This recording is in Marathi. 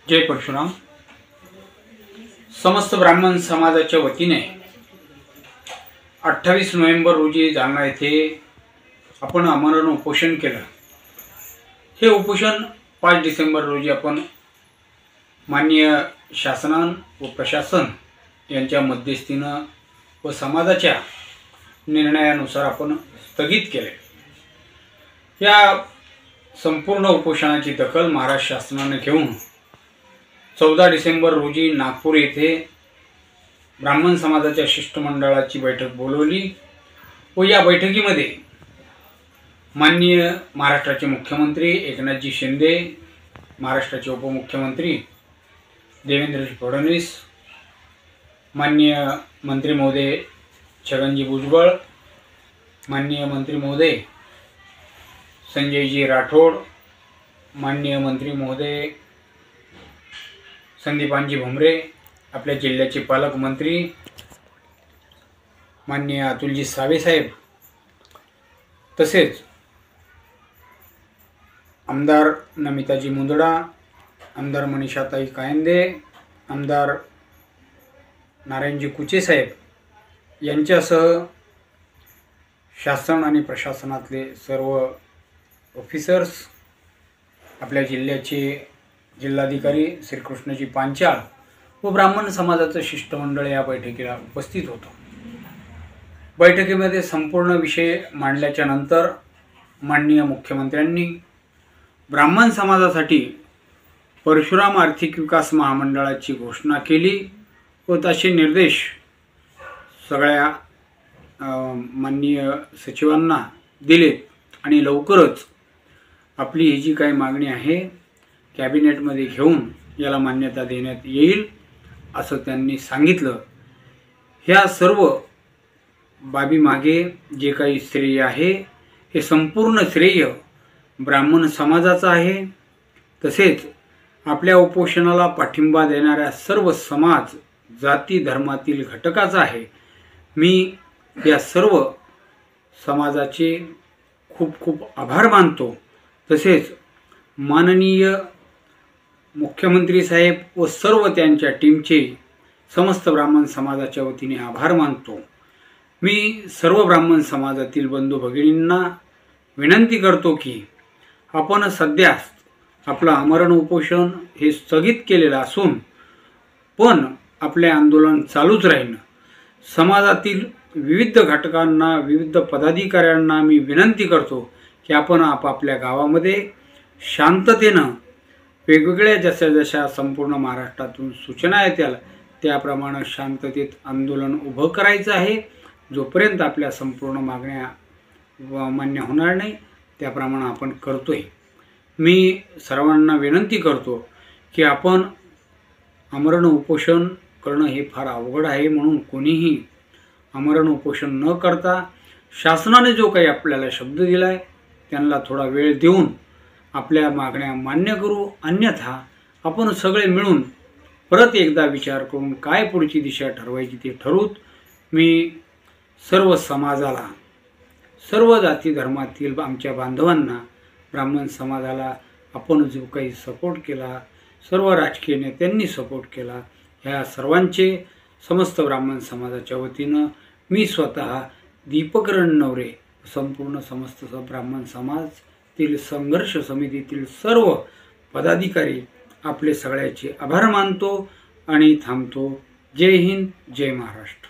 जय परशुराम। समस्त ब्राह्मण समाजाच्या वतीने 28 नोव्हेंबर रोजी जालना येथे आपण आमरण उपोषण केलं। हे उपोषण 5 डिसेंबर रोजी आपण माननीय शासन व प्रशासन यांच्या मध्यस्थीने व समाजाच्या निर्णयानुसार आपण स्थगित केले। या संपूर्ण उपोषणाची दखल महाराष्ट्र शासनाने घेऊन 14 डिसेंबर रोजी नागपूर येथे ब्राह्मण समाजाच्या शिष्टमंडळाची बैठक बोलवली व या बैठकीमध्ये माननीय महाराष्ट्राचे मुख्यमंत्री एकनाथजी शिंदे, महाराष्ट्राचे उपमुख्यमंत्री देवेंद्रजी फडणवीस, माननीय मंत्री महोदय छगनजी भुजबळ, माननीय मंत्री महोदय संजयजी राठोड, माननीय मंत्री महोदय संदीपानजी भुमरे, आपल्या जिल्ह्याचे पालकमंत्री माननीय अतुलजी सावे साहेब, तसेच आमदार नमिताजी मुंदडा, आमदार मनीषाताई कायंदे, आमदार नारायणजी कुचे साहेब यांच्यासह शासन आणि प्रशासनातले सर्व ऑफिसर्स, आपल्या जिल्ह्याचे जिल्हाधिकारी श्रीकृष्णजी पांचाळ व ब्राह्मण समाजाचं शिष्टमंडळ या बैठकीला उपस्थित होतं। बैठकीमध्ये संपूर्ण विषय मांडल्याच्या नंतर माननीय मुख्यमंत्र्यांनी ब्राह्मण समाजासाठी परशुराम आर्थिक विकास महामंडळाची घोषणा केली व तसे निर्देश सगळ्या माननीय सचिवांना दिलेत आणि लवकरच आपली ही जी काही मागणी आहे कॅबिनेटमध्ये घेऊन याला मान्यता देण्यात येईल असं त्यांनी सांगितलं। ह्या सर्व बाबी मागे जे काही श्रेय आहे हे संपूर्ण श्रेय ब्राह्मण समाजाचं आहे। तसेच आपल्या उपोषणाला पाठिंबा देणाऱ्या सर्व समाज जाती धर्मातील घटकाचा आहे। मी या सर्व समाजाचे खूप खूप आभार मानतो। तसेच माननीय मुख्यमंत्री साहेब व सर्व त्यांच्या टीमचे समस्त ब्राह्मण समाजाच्या वतीने आभार मानतो। मी सर्व ब्राह्मण समाजातील बंधू भगिनींना विनंती करतो की आपण सध्या आपलं आमरण उपोषण हे स्थगित केलेलं असून पण आपले आंदोलन चालूच राहील। समाजातील विविध घटकांना, विविध पदाधिकाऱ्यांना मी विनंती करतो की आपण आपापल्या गावामध्ये शांततेनं वेगवेगळ्या जशा संपूर्ण महाराष्ट्रातून सूचना येतील त्याप्रमाणे शांततेत आंदोलन उभं करायचं आहे। जोपर्यंत आपल्या संपूर्ण मागण्या मान्य होणार नाही त्याप्रमाणे आपण करतोय। मी सर्वांना विनंती करतो की आपण आमरण उपोषण करणं हे फार अवघड आहे, म्हणून कोणीही आमरण उपोषण न करता शासनाने जो काही आपल्याला शब्द दिलाय त्यांना थोडा वेळ देऊन आपल्या मागण्या मान्य करू। अन्यथा आपण सगळे मिळून परत एकदा विचार करून काय पुढची दिशा ठरवायची ते ठरवूत। मी सर्व समाजाला, सर्व जाती धर्मातील आमच्या बांधवांना, ब्राह्मण समाजाला आपण जो काही सपोर्ट केला, सर्व राजकीय नेत्यांनी सपोर्ट केला, ह्या सर्वांचे समस्त ब्राह्मण समाजाच्या वतीनं मी स्वतः दीपक रणनवरे संपूर्ण समस्त ब्राह्मण समाजातील संघर्ष समितीतील सर्व पदाधिकारी आपले सगळ्याचे आभार मानतो आणि थांबतो। जय हिंद, जय महाराष्ट्र।